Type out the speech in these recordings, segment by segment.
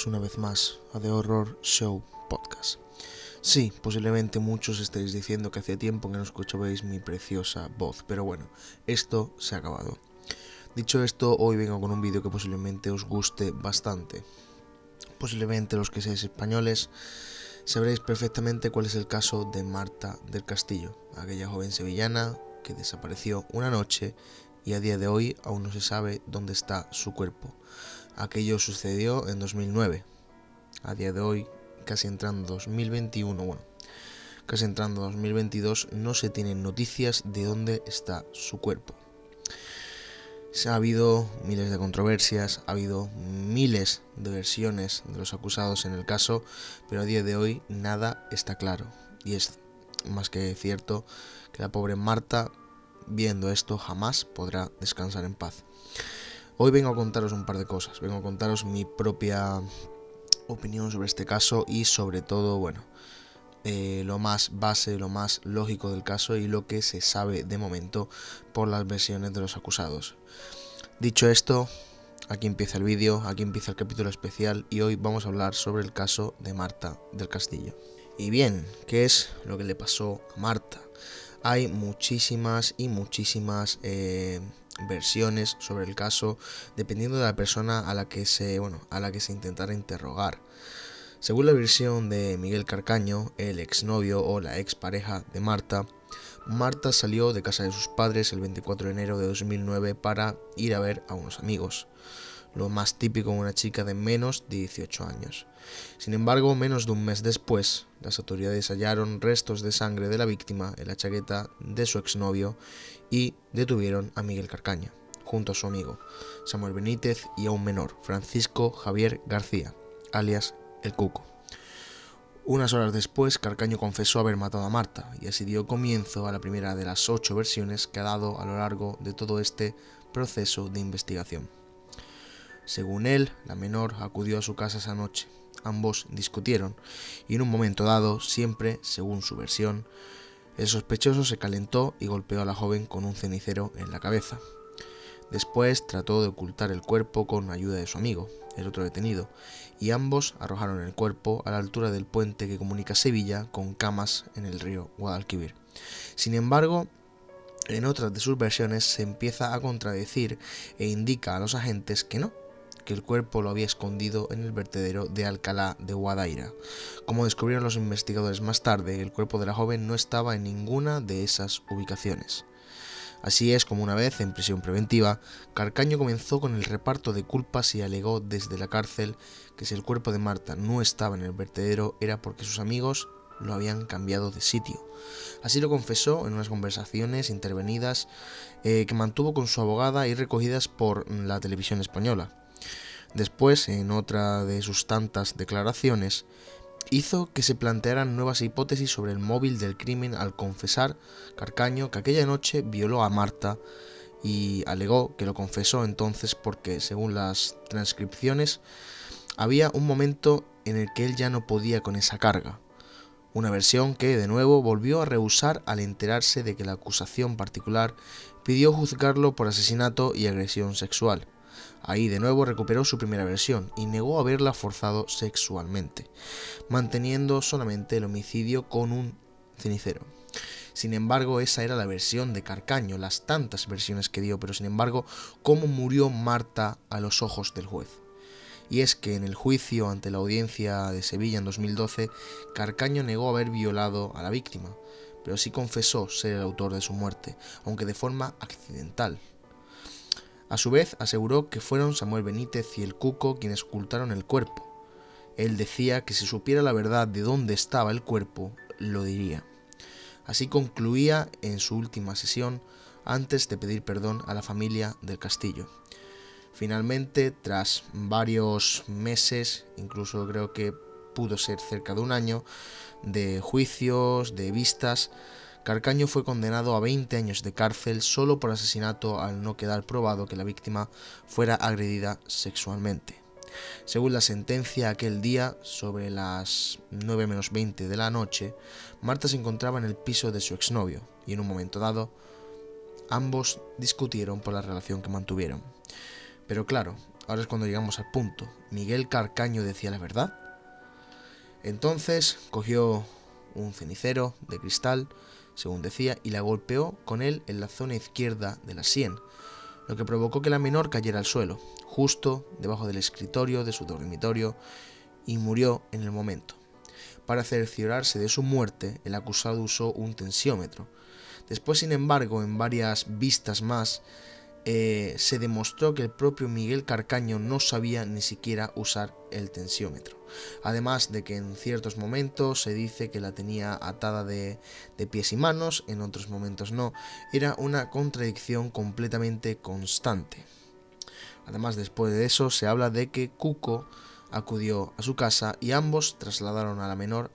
bienvenidos una vez más a The Horror Show Podcast. Sí, posiblemente muchos estéis diciendo que hacía tiempo que no escuchabais mi preciosa voz, pero bueno, esto se ha acabado. Dicho esto, hoy vengo con un vídeo que posiblemente os guste bastante. Posiblemente los que seáis españoles sabréis perfectamente cuál es el caso de Marta del Castillo, aquella joven sevillana que desapareció una noche y a día de hoy aún no se sabe dónde está su cuerpo. Aquello sucedió en 2009. A día de hoy, casi entrando 2021, casi entrando 2022, no se tienen noticias de dónde está su cuerpo. Ha habido miles de controversias, ha habido miles de versiones de los acusados en el caso, pero a día de hoy nada está claro. Y es más que cierto que la pobre Marta, viendo esto, jamás podrá descansar en paz. Hoy vengo a contaros un par de cosas, vengo a contaros mi propia opinión sobre este caso y sobre todo, lo más base, lo más lógico del caso y lo que se sabe de momento por las versiones de los acusados. Dicho esto, aquí empieza el vídeo, aquí empieza el capítulo especial y hoy vamos a hablar sobre el caso de Marta del Castillo. Y bien, ¿qué es lo que le pasó a Marta? Hay muchísimas versiones sobre el caso dependiendo de la persona a la que se intentara interrogar. Según la versión de Miguel Carcaño, el exnovio o la expareja de Marta, Marta salió de casa de sus padres el 24 de enero de 2009 para ir a ver a unos amigos, lo más típico en una chica de menos de 18 años. Sin embargo, menos de un mes después, las autoridades hallaron restos de sangre de la víctima en la chaqueta de su exnovio y detuvieron a Miguel Carcaño, junto a su amigo Samuel Benítez y a un menor, Francisco Javier García, alias El Cuco. Unas horas después, Carcaño confesó haber matado a Marta y así dio comienzo a la primera de las 8 versiones que ha dado a lo largo de todo este proceso de investigación. Según él, la menor acudió a su casa esa noche. Ambos discutieron y en un momento dado, siempre según su versión, el sospechoso se calentó y golpeó a la joven con un cenicero en la cabeza. Después trató de ocultar el cuerpo con ayuda de su amigo, el otro detenido, y ambos arrojaron el cuerpo a la altura del puente que comunica Sevilla con Camas en el río Guadalquivir. Sin embargo, en otras de sus versiones se empieza a contradecir e indica a los agentes que no, que el cuerpo lo había escondido en el vertedero de Alcalá de Guadaira. Como descubrieron los investigadores más tarde, el cuerpo de la joven no estaba en ninguna de esas ubicaciones. Así es como una vez en prisión preventiva, Carcaño comenzó con el reparto de culpas y alegó desde la cárcel que si el cuerpo de Marta no estaba en el vertedero era porque sus amigos lo habían cambiado de sitio. Así lo confesó en unas conversaciones intervenidas que mantuvo con su abogada y recogidas por la televisión española. Después, en otra de sus tantas declaraciones, hizo que se plantearan nuevas hipótesis sobre el móvil del crimen al confesar Carcaño que aquella noche violó a Marta y alegó que lo confesó entonces porque, según las transcripciones, había un momento en el que él ya no podía con esa carga. Una versión que, de nuevo, volvió a rehusar al enterarse de que la acusación particular pidió juzgarlo por asesinato y agresión sexual. Ahí de nuevo recuperó su primera versión y negó haberla forzado sexualmente, manteniendo solamente el homicidio con un cenicero. Sin embargo, esa era la versión de Carcaño, las tantas versiones que dio, pero sin embargo, ¿cómo murió Marta a los ojos del juez? Y es que en el juicio ante la audiencia de Sevilla en 2012, Carcaño negó haber violado a la víctima, pero sí confesó ser el autor de su muerte, aunque de forma accidental. A su vez, aseguró que fueron Samuel Benítez y el Cuco quienes ocultaron el cuerpo. Él decía que si supiera la verdad de dónde estaba el cuerpo, lo diría. Así concluía en su última sesión antes de pedir perdón a la familia del Castillo. Finalmente, tras varios meses, incluso creo que pudo ser cerca de un año, de juicios, de vistas, Carcaño fue condenado a 20 años de cárcel solo por asesinato al no quedar probado que la víctima fuera agredida sexualmente. Según la sentencia, aquel día, sobre las 9 menos 20 de la noche, Marta se encontraba en el piso de su exnovio y en un momento dado, ambos discutieron por la relación que mantuvieron. Pero claro, ahora es cuando llegamos al punto. ¿Miguel Carcaño decía la verdad? Entonces cogió un cenicero de cristal, según decía, y la golpeó con él en la zona izquierda de la sien, lo que provocó que la menor cayera al suelo, justo debajo del escritorio de su dormitorio, y murió en el momento. Para cerciorarse de su muerte, el acusado usó un tensiómetro. Después, sin embargo, en varias vistas más, se demostró que el propio Miguel Carcaño no sabía ni siquiera usar el tensiómetro. Además de que en ciertos momentos se dice que la tenía atada de pies y manos, en otros momentos no. Era una contradicción completamente constante. Además, después de eso, se habla de que Cuco acudió a su casa y ambos trasladaron a la menor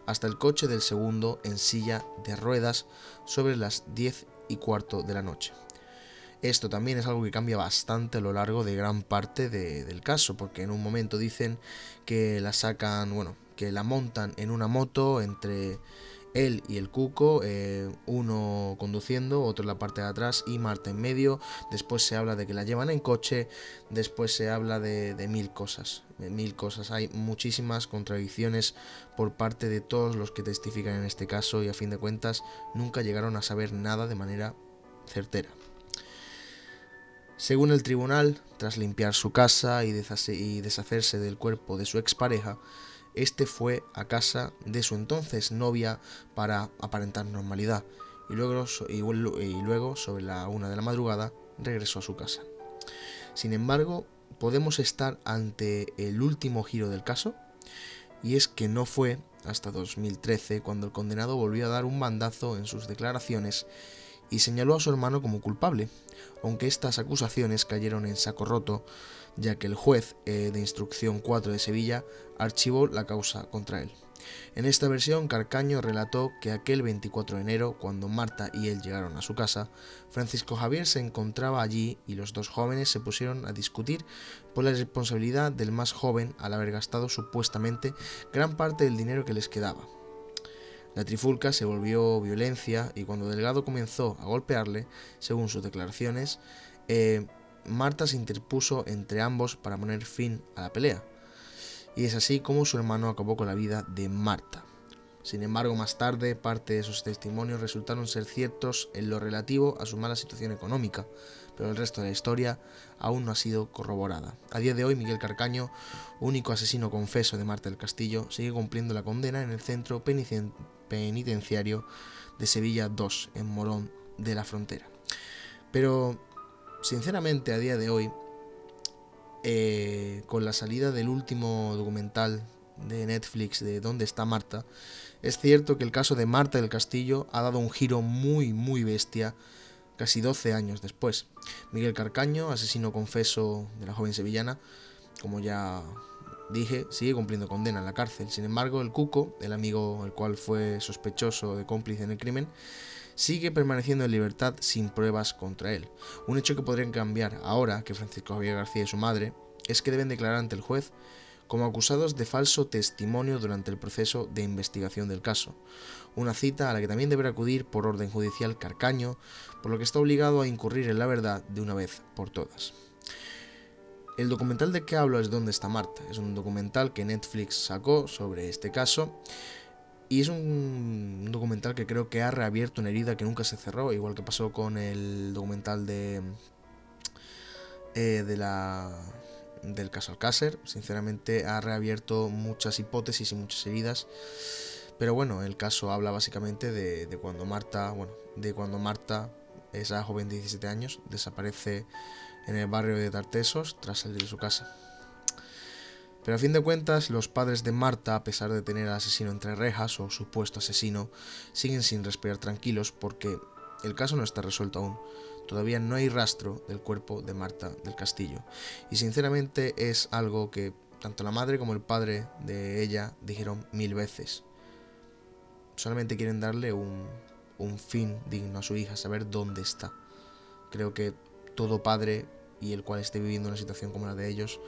hasta el coche del segundo en silla de ruedas sobre las 10:15 de la noche. Esto también es algo que cambia bastante a lo largo de gran parte del caso, porque en un momento dicen que la sacan, bueno, que la montan en una moto entre él y el Cuco, uno conduciendo, otro en la parte de atrás y Marta en medio. Después se habla de que la llevan en coche, después se habla de mil cosas, Hay muchísimas contradicciones por parte de todos los que testifican en este caso y a fin de cuentas nunca llegaron a saber nada de manera certera. Según el tribunal, tras limpiar su casa y deshacerse del cuerpo de su expareja, este fue a casa de su entonces novia para aparentar normalidad y luego sobre la 1 de la madrugada regresó a su casa. Sin embargo, podemos estar ante el último giro del caso, y es que no fue hasta 2013 cuando el condenado volvió a dar un bandazo en sus declaraciones y señaló a su hermano como culpable, aunque estas acusaciones cayeron en saco roto, ya que el juez de instrucción 4 de Sevilla archivó la causa contra él. En esta versión, Carcaño relató que aquel 24 de enero, cuando Marta y él llegaron a su casa, Francisco Javier se encontraba allí y los dos jóvenes se pusieron a discutir por la responsabilidad del más joven al haber gastado supuestamente gran parte del dinero que les quedaba. La trifulca se volvió violencia y cuando Delgado comenzó a golpearle, según sus declaraciones, Marta se interpuso entre ambos para poner fin a la pelea. Y es así como su hermano acabó con la vida de Marta. Sin embargo, más tarde, parte de sus testimonios resultaron ser ciertos en lo relativo a su mala situación económica, pero el resto de la historia aún no ha sido corroborada. A día de hoy, Miguel Carcaño, único asesino confeso de Marta del Castillo, sigue cumpliendo la condena en el centro penitenciario de Sevilla 2, en Morón de la Frontera. Pero, sinceramente, a día de hoy, con la salida del último documental de Netflix de ¿Dónde está Marta?, es cierto que el caso de Marta del Castillo ha dado un giro muy bestia casi 12 años después. Miguel Carcaño, asesino confeso de la joven sevillana, como ya dije, sigue cumpliendo condena en la cárcel. Sin embargo, el Cuco, el amigo el cual fue sospechoso de cómplice en el crimen, sigue permaneciendo en libertad sin pruebas contra él. Un hecho que podría cambiar ahora que Francisco Javier García y su madre es que deben declarar ante el juez como acusados de falso testimonio durante el proceso de investigación del caso, una cita a la que también deberá acudir por orden judicial Carcaño, por lo que está obligado a incurrir en la verdad de una vez por todas. El documental de que hablo es ¿Dónde está Marta? Es un documental que Netflix sacó sobre este caso y es un documental que creo que ha reabierto una herida que nunca se cerró, igual que pasó con el documental del caso Alcácer. Sinceramente ha reabierto muchas hipótesis y muchas heridas, pero bueno, el caso habla básicamente de cuando Marta, esa joven de 17 años, desaparece en el barrio de Tartesos tras salir de su casa. Pero a fin de cuentas, los padres de Marta, a pesar de tener al asesino entre rejas, o supuesto asesino, siguen sin respirar tranquilos porque el caso no está resuelto aún. Todavía no hay rastro del cuerpo de Marta del Castillo. Y sinceramente es algo que tanto la madre como el padre de ella dijeron 1000 veces. Solamente quieren darle un fin digno a su hija, saber dónde está. Creo que todo padre y el cual esté viviendo una situación como la de ellos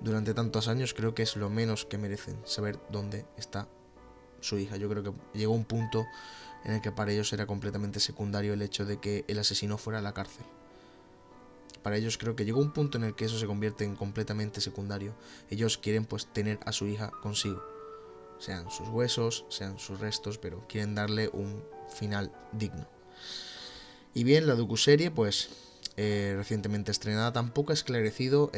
durante tantos años, creo que es lo menos que merecen, saber dónde está su hija. Yo creo que llegó un punto en el que para ellos era completamente secundario el hecho de que el asesino fuera a la cárcel. para ellos creo que llegó un punto en el que eso se convierte en completamente secundario. Ellos quieren pues tener a su hija consigo, sean sus huesos, sean sus restos, pero quieren darle un final digno. Y bien, la docuserie pues recientemente estrenada tampoco ha esclarecido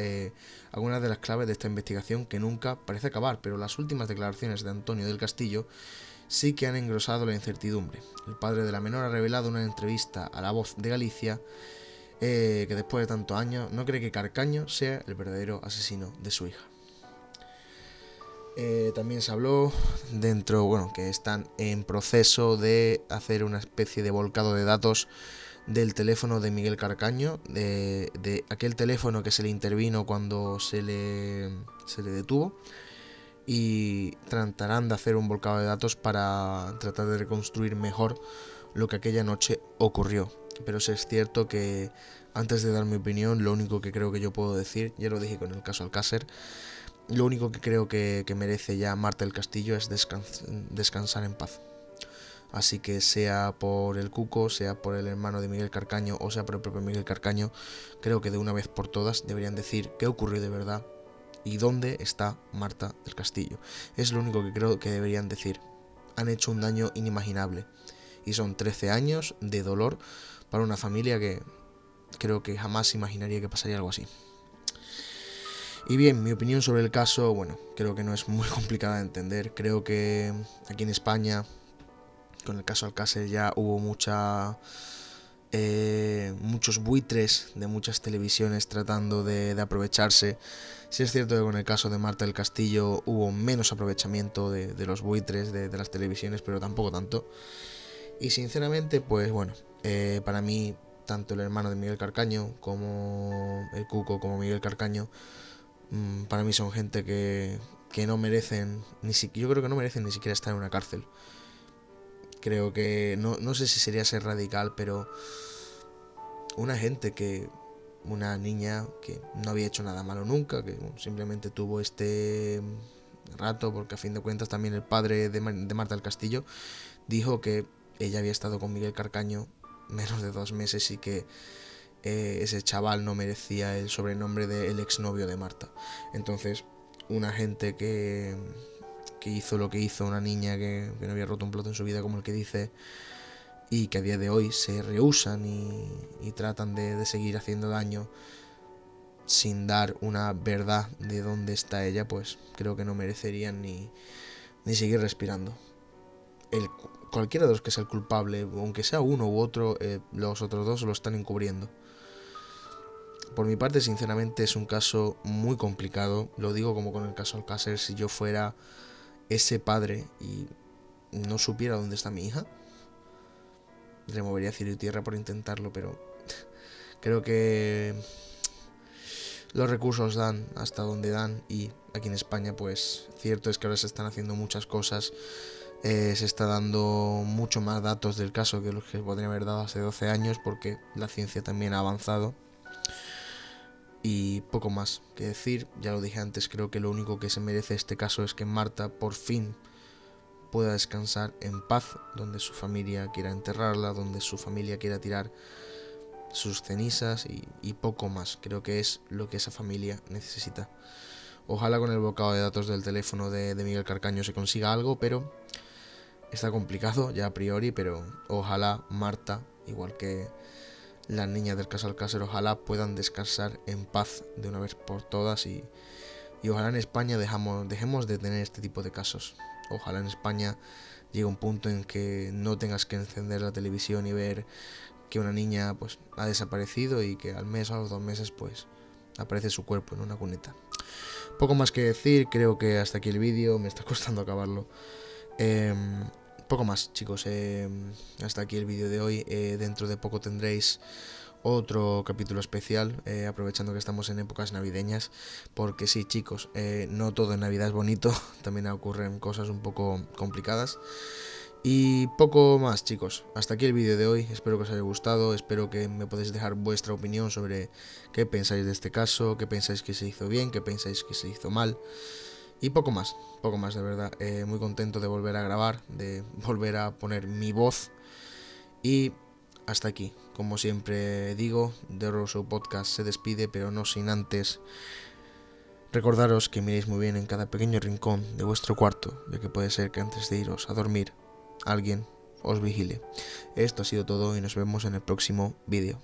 algunas de las claves de esta investigación que nunca parece acabar, pero las últimas declaraciones de Antonio del Castillo sí que han engrosado la incertidumbre. El padre de la menor ha revelado en una entrevista a La Voz de Galicia que después de tantos años no cree que Carcaño sea el verdadero asesino de su hija. También se habló que están en proceso de hacer una especie de volcado de datos del teléfono de Miguel Carcaño, de aquel teléfono que se le intervino cuando se le detuvo, y tratarán de hacer un volcado de datos para tratar de reconstruir mejor lo que aquella noche ocurrió. Pero sí es cierto que antes de dar mi opinión, lo único que creo que yo puedo decir, ya lo dije con el caso Alcácer, lo único que creo que merece ya Marta del Castillo es descansar en paz. Así que sea por el Cuco, sea por el hermano de Miguel Carcaño o sea por el propio Miguel Carcaño, creo que de una vez por todas deberían decir qué ocurrió de verdad y dónde está Marta del Castillo. Es lo único que creo que deberían decir. Han hecho un daño inimaginable y son 13 años de dolor para una familia que creo que jamás imaginaría que pasaría algo así. Y bien, mi opinión sobre el caso, bueno, creo que no es muy complicada de entender. Creo que aquí en España, con el caso Alcácer, ya hubo muchos buitres de muchas televisiones tratando de aprovecharse. Sí es cierto que con el caso de Marta del Castillo hubo menos aprovechamiento de los buitres de las televisiones, pero tampoco tanto. Y sinceramente, pues bueno, para mí, tanto el hermano de Miguel Carcaño como el Cuco como Miguel Carcaño, para mí son gente que no merecen, yo creo que no merecen ni siquiera estar en una cárcel. Creo que, no sé si sería ser radical, pero una niña que no había hecho nada malo nunca, que simplemente tuvo este rato, porque a fin de cuentas también el padre de Marta del Castillo dijo que ella había estado con Miguel Carcaño menos de 2 meses y que ese chaval no merecía el sobrenombre de el exnovio de Marta. Entonces, una gente que hizo lo que hizo, una niña que no había roto un plato en su vida, como el que dice, y que a día de hoy se rehúsan y tratan de seguir haciendo daño sin dar una verdad de dónde está ella, pues creo que no merecerían ni seguir respirando. Cualquiera de los que sea el culpable, aunque sea uno u otro, los otros dos lo están encubriendo. Por mi parte, sinceramente, es un caso muy complicado. Lo digo como con el caso Alcácer. Si yo fuera ese padre y no supiera dónde está mi hija, removería cielo y tierra por intentarlo, pero creo que los recursos dan hasta donde dan, y aquí en España pues cierto es que ahora se están haciendo muchas cosas, se está dando mucho más datos del caso que los que podría haber dado hace 12 años porque la ciencia también ha avanzado. Y poco más que decir, ya lo dije antes, creo que lo único que se merece este caso es que Marta por fin pueda descansar en paz, donde su familia quiera enterrarla, donde su familia quiera tirar sus cenizas y poco más. Creo que es lo que esa familia necesita. Ojalá con el bocado de datos del teléfono de Miguel Carcaño se consiga algo, pero está complicado ya a priori, pero ojalá Marta, igual que las niñas del caso Alcácer, ojalá puedan descansar en paz de una vez por todas y ojalá en España dejemos de tener este tipo de casos. Ojalá en España llegue un punto en que no tengas que encender la televisión y ver que una niña pues ha desaparecido y que al mes o a los 2 meses pues aparece su cuerpo en una cuneta. Poco más que decir, creo que hasta aquí el vídeo, me está costando acabarlo. Poco más, chicos, hasta aquí el vídeo de hoy. Dentro de poco tendréis otro capítulo especial, aprovechando que estamos en épocas navideñas, porque sí, chicos, no todo en Navidad es bonito, también ocurren cosas un poco complicadas. Y poco más, chicos, hasta aquí el vídeo de hoy, espero que os haya gustado, espero que me podáis dejar vuestra opinión sobre qué pensáis de este caso, qué pensáis que se hizo bien, qué pensáis que se hizo mal. Y poco más de verdad. Muy contento de volver a grabar, de volver a poner mi voz. Y hasta aquí. como siempre digo, The Horror Show Podcast se despide, pero no sin antes recordaros que miréis muy bien en cada pequeño rincón de vuestro cuarto, ya que puede ser que antes de iros a dormir alguien os vigile. Esto ha sido todo y nos vemos en el próximo vídeo.